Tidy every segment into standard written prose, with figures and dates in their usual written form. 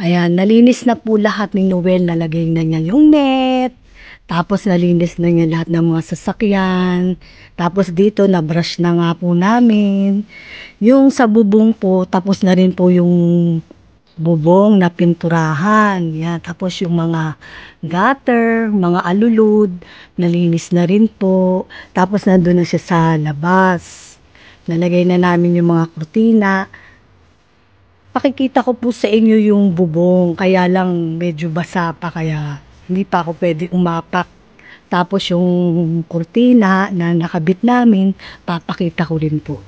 Ayan, nalinis na po lahat ni Noel, nalagay na niya yung net, tapos nalinis na niya lahat ng mga sasakyan, tapos dito na-brush na nga po namin. Yung sa bubong po, tapos na rin po yung bubong na pinturahan. Yan, tapos yung mga gutter, mga alulod, nalinis na rin po. Tapos nandun na siya sa labas. Nalagay na namin yung mga kurtina. Pakikita ko po sa inyo yung bubong, kaya lang medyo basa pa, kaya hindi pa ako pwede umapak. Tapos yung kurtina na nakabit namin, papakita ko rin po.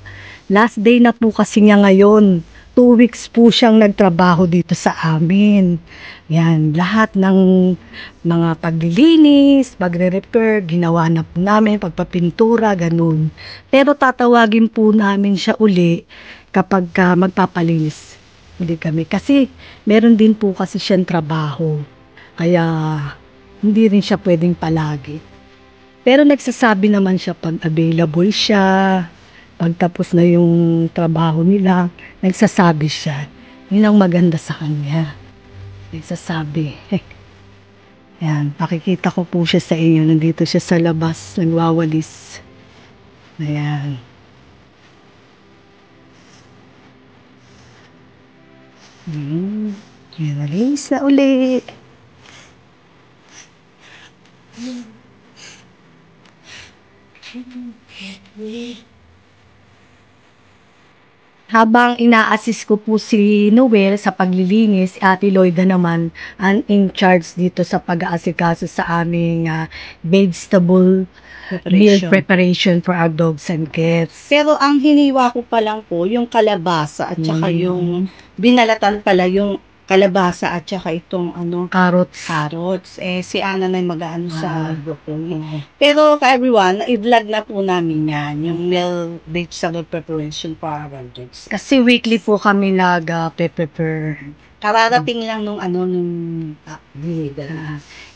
Last day na po kasi niya ngayon. 2 weeks po siyang nagtrabaho dito sa amin. Yan, lahat ng mga paglilinis, pagre-repair, ginawa na po namin, pagpapintura, ganun. Pero tatawagin po namin siya uli kapag magpapalinis uli kami. Kasi meron din po kasi siyang trabaho. Kaya hindi rin siya pwedeng palagi. Pero nagsasabi naman siya pag available siya, pag tapos na yung trabaho nila, nagsasabi siya. Yun ang maganda sa kanya. Nagsasabi. Ayan, pakikita ko po siya sa inyo. Nandito siya sa labas, nagwawalis. Ayan. Ayan, nalinis na ulit. Habang ina-assist ko po si Noel sa paglilinis, Ate Loida naman ang in charge dito sa pag-aasikaso sa aming vegetable meal preparation for our dogs and cats. Pero ang hiniwa ko pa lang po, yung kalabasa at saka yung binalatan pala yung kalabasa at saka itong carrots. Si Ana na yung mag-aano sa broccoli. Pero everyone, i-vlog na po namin yan, yung meal vegetable preparation for our dogs. Kasi weekly po kami nag-prepare. Kararating lang nung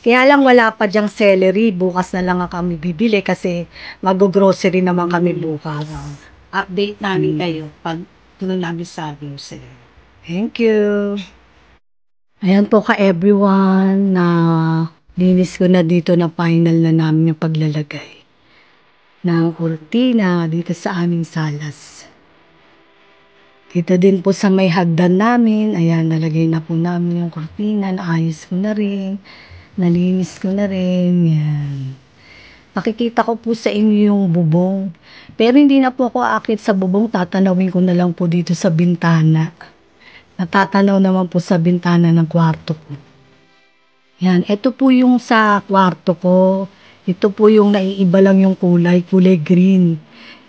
Kaya lang wala pa dyang celery. Bukas na lang kami bibili kasi mag-grocery naman kami bukas. Update namin kayo pag tuloy namin sa grocery. Thank you. Ayan po ka-everyone, na linis ko na dito, na final na namin yung paglalagay ng kurtina dito sa aming salas. Dito din po sa may hagdan namin, ayan, nalagay na po namin yung kurtina, naayos ko na rin, nalinis ko na rin, yan. Pakikita ko po sa inyo yung bubong. Pero hindi na po ako aakit sa bubong, tatanawin ko na lang po dito sa bintana. Natatanaw naman po sa bintana ng kwarto ko. Yan, ito po yung sa kwarto ko. Ito po yung naiiba lang yung kulay green.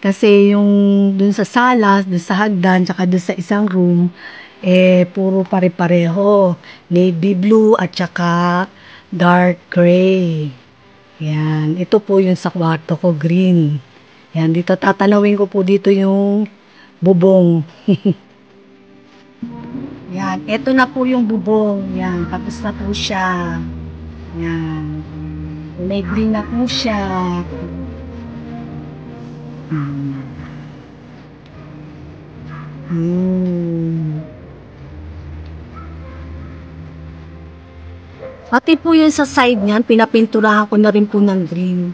Kasi yung dun sa salas, dun sa hagdan, tsaka dun sa isang room, puro pare-pareho. Navy blue at tsaka dark gray. Yan, ito po yung sa kwarto ko, green. Yan, dito tatanawin ko po dito yung bubong. Yan, ito na po yung bubong. Yan, tapos na po siya. Yan. May green na po siya. Pati po yun sa side niyan, pinapinturahan ko na rin po ng green.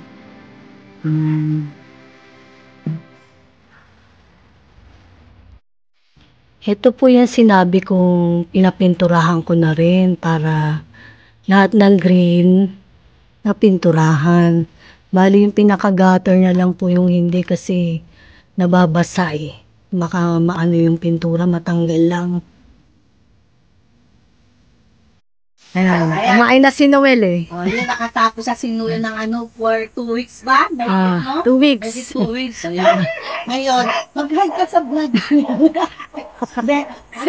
Ito po yung sinabi kong pinapinturahan ko na rin para lahat ng green na pinturahan. Bali yung pinaka-gutter na lang po yung hindi kasi nababasa eh. Baka maano yung pintura, matanggal lang. Ayan, kumain na si Noel eh. Yun, nakatapos sa sinuyo ng for 2 weeks ba? 2 weeks. 2 weeks. Ayan. Ngayon, mag-hide ka sa vlog.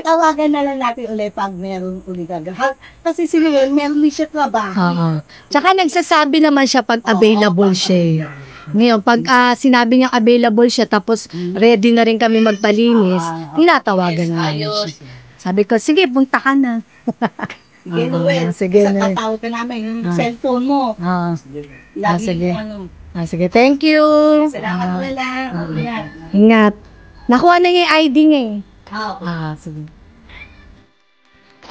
Tawagan na lang natin ulit pag meron ulit gagawin. Kasi si Noel, meron din siya trabaho. Tsaka nagsasabi naman siya pag available siya. Ngayon, pag sinabi niya available siya, tapos ready na rin kami magpalinis, tinatawagan na namin siya. Sabi ko, sige, punta ka na. Sige, sa tatawag ka namin yung cellphone mo. Sige. Sige, thank you. Salamat wala. Ingat. Nakuha na niya yung ID niya eh. Oo. Sige.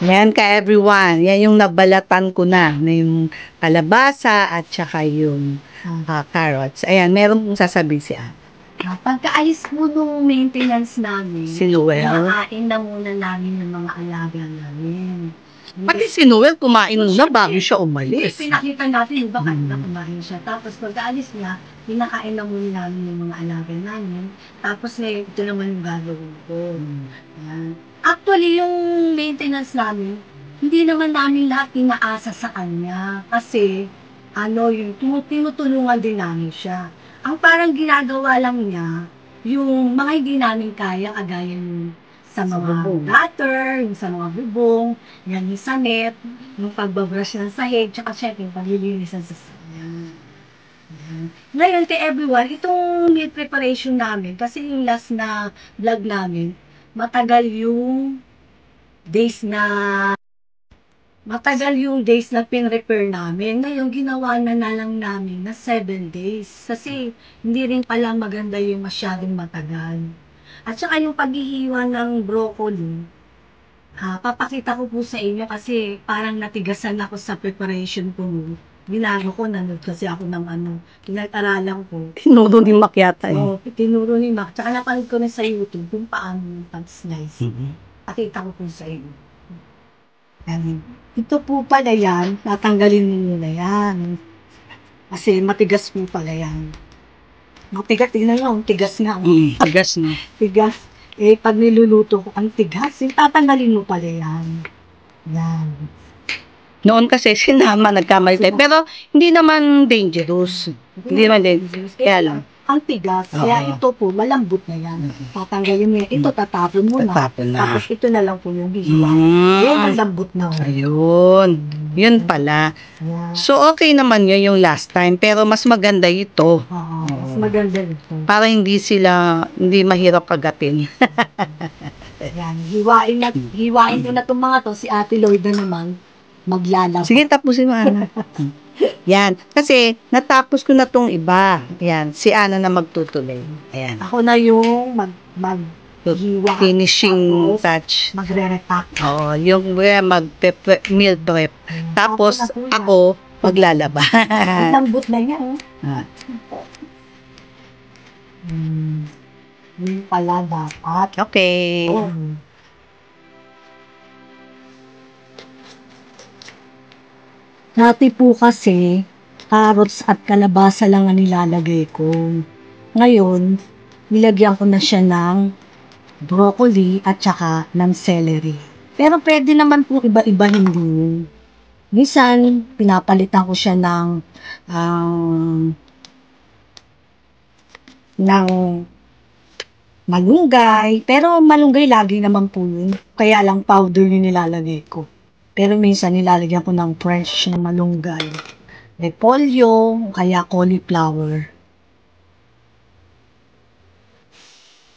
Yan ka everyone. Yan yung nabalatan ko na yung kalabasa at saka yung carrots. Ayan, meron pong sasabihin siya. Pagkaalis mo nung maintenance namin, Si Noel. nakain na muna namin yung mga alaga namin. Pati si Noel kumain na bago siya umalis. Pinakita natin, ba, kanina kumain siya. Tapos pagkaalis niya, pinakain na muna namin yung mga alaga namin. Tapos ito naman yung gagawin ko. Yan. Actually, yung maintenance namin, hindi naman namin lahat inaasa sa kanya. Kasi, yung tinutulungan din namin siya. Ang parang ginagawa lang niya, yung mga hindi namin kaya, kagaya yung sa mga gutter, yung sa mga bubong, yan yung sa net, yung pagbabrush ng sahig, tsaka syempre yung paglilinis ng sasakyan. Ngayon, to everyone, itong meal preparation namin, kasi yung last na vlog namin, matagal yung days na pin-repair namin. Ngayon, ginawa na lang namin na 7 days. Kasi, hindi rin pala maganda yung masyadong matagal. At saka yung paghihiwa ng broccoli, papakita ko po sa inyo kasi parang natigasan ako sa preparation ko. Binago ko, nanood kasi ako ng pinag-aralan ko. Tinuro ni Mac yata eh. Oo, tinuro ni Mac. Tsaka napanood ko na sa YouTube kung paano pag-slice. Pakita ko po sa inyo. Yan. Ito po pala yan, natanggalin mo na yan. Kasi matigas po pala yan. Matigas, tingnan nyo, tigas nga. Tigas na. Tigas. Pag niluluto ko, ang tigas, tatanggalin mo pala yan. Yan. Noon kasi sinama, nagkamali tayo. Pero hindi naman dangerous. Hindi naman dangerous. Kaya lang. Ang tigas. Kaya ito po, malambot na yan. Tatanggalin mo yan. Ito, tatapon mo na. Tatapon na. Tapos ito na lang po yung hihiwa. Yan, malambot na. Ayun. Yun pala. Yan. So, okay naman yun yung last time. Pero mas maganda ito. Mas maganda ito. Para hindi mahirap kagatin. Yan. Hiwain mo na itong mga to. Si Ate Lloyda naman, maglalaba. Sige, tapusin mo, Ana. Yan. Kasi, natapos ko na tong iba. Yan. Si Ana na magtutuloy. Ayan. Ako na yung maghiwa. Finishing touch. Magre-repack. Oo. Yung meal prep. Tapos, ako, maglalaba. Ang lambot na yan. Yung pala dapat. Okay. Dati po kasi, carrots at kalabasa lang ang nilalagay ko. Ngayon, nilagyan ko na siya ng broccoli at saka ng celery. Pero pwede naman po iba-ibahin din. Minsan, pinapalitan ko siya ng malunggay. Pero malunggay lagi naman po yun. Kaya lang powder yung nilalagay ko. Pero minsan nilalagyan ko ng fresh na malunggay. Repolyo, kaya cauliflower.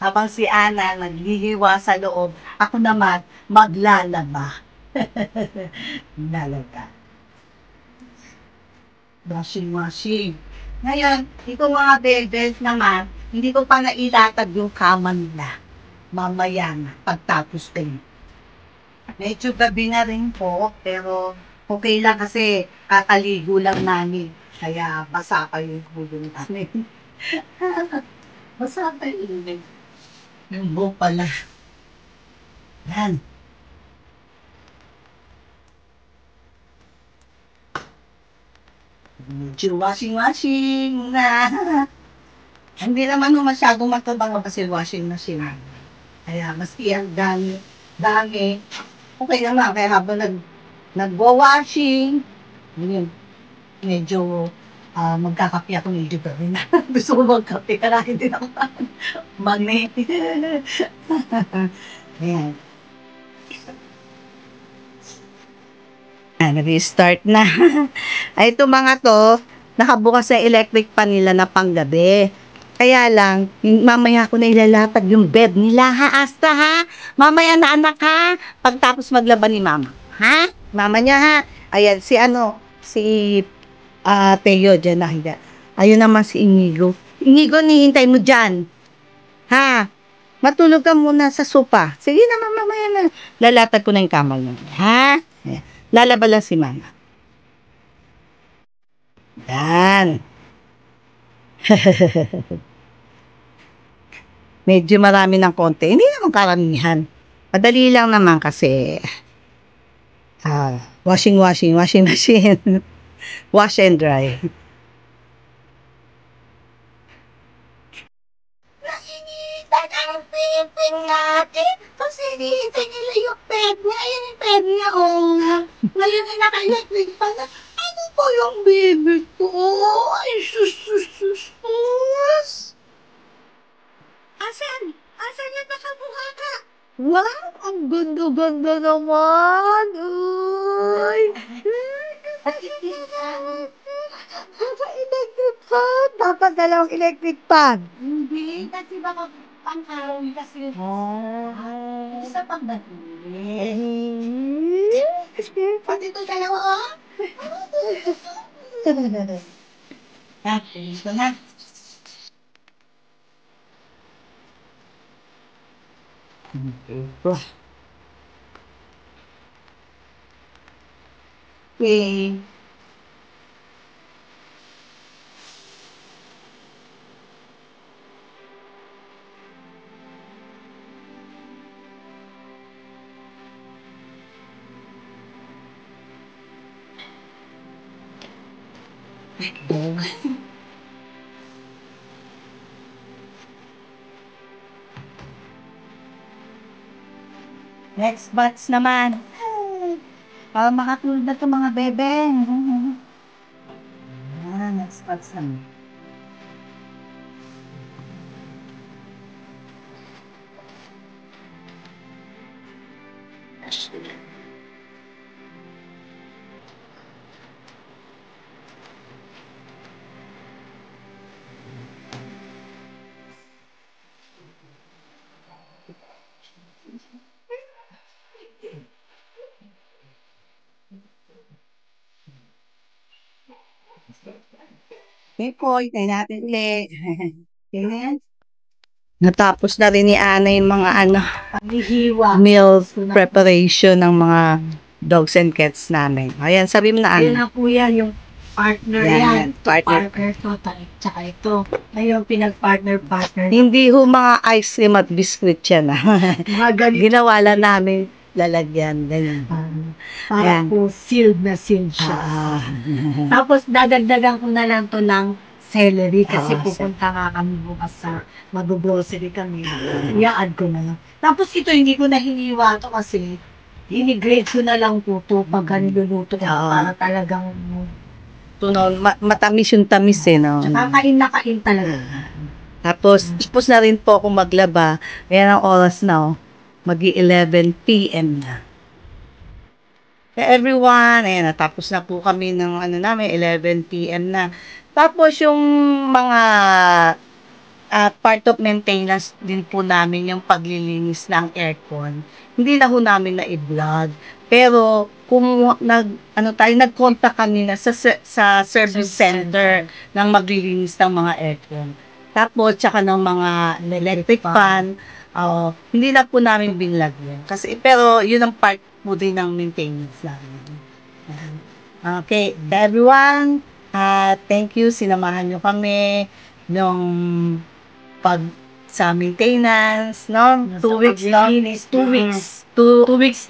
Habang si Ana naghihiwa sa loob, ako naman maglalaba. Lalaba. Washing. Ngayon, ito mga bebels naman, hindi ko pa nailatag yung kama nila. Mamaya na, pagtapos din. Medyo gabi na rin po, pero okay lang kasi kakaligo lang namin. Kaya basa pa yung hulong namin. Basa pa yung buhok pala. Yan. Medyo washing na. Hindi naman masyadong magtrabaho kasi washing machine. Kaya maski ang dami, okay naman. Kaya habang nagwa-washing, yun, medyo magkakape ako ng libre rin. Gusto ko magkape, kaya hindi ako mani. Ayan. Nag-start na. Ay, ito mga to, nakabukas na electric pan nila na panggabi. Kaya lang, mamaya ko na ilalatag yung bed nila, ha, Asta, ha? Mamaya na, anak, ha? Pagtapos maglaban ni mama. Ha? Mama niya, ha? Ayan, si Teo dyan nakita. Ayun naman si Inigo. Inigo, nihintay mo dyan. Ha? Matulog ka muna sa sopa. Sige naman, mamaya na. Lalatag ko na yung kama mo. Ha? Ayan. Lalaba lang si mama. Yan. Medyo marami ng konti. Hindi naman karamihan. Madali lang naman kasi washing machine. Wash and dry. Nakinitan ang piping natin kasi hinihintay nila yung ped niya. Ayan yung ped niya, oh. Ngayon ay naka-electric pa na. Ano po yung baby ko? Ay, sus. Asan? Asan yung nakabuha ka? Wow, ang ganda-ganda naman. Uy. Electric fan. Dapat dalawang electric fan. Hindi, kasi baka pang-araw kasi. Isa pang pati ito dalawa, oh. Ito na. Okay. Next batch naman. Para makatulog na ito mga bebeng. Next batch naman. Okay po, itayin natin ulit. Okay. Natapos na rin ni Ana yung mga meal preparation ng mga dogs and cats namin. Ayan, sabi mo na Yan Ana. na po yan, yung partner yan. Partner. to, tsaka ito. Ngayon, pinag-partner. Hindi ho mga ice cream at biscuit yan. Mga ganito. Ginawa lang namin lalagyan. Ganyan. Para Ayan. po sealed na sealed siya. Tapos, dadagdagan ko na lang to ng celery kasi pupunta nga kami bukas sa mag-grocery kami. I-add ko na lang. Tapos ito, hindi ko na hiniwa to kasi ini-grade ko na lang po to pagka niluluto para talagang Matamis yung tamis eh, no? kain na kain talaga. Tapos, tapos na rin po ako maglaba. Ayan ang oras na, oh. Mag-11 p.m. na. Everyone, ayan, natapos na po kami ng namin, 11 p.m. na. Tapos yung mga part of maintenance din po namin yung paglilinis ng aircon. Hindi na ho namin na i-vlog. Pero kung nag-contact kami na sa service center ng maglilinis ng mga aircon. Tapos tsaka ng mga electric fan, hindi na po namin binlog yun. Pero yun ang part po din ng maintenance namin. Okay, everyone, thank you, sinamahan nyo kami nung sa maintenance, no? 2 weeks, no? 2 weeks. 2 weeks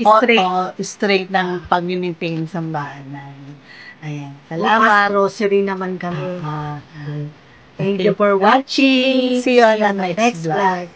straight ng pag-maintain sa bahay. Ayan. Salamat. Grocery naman kami. Thank you for watching. See you on the next vlog.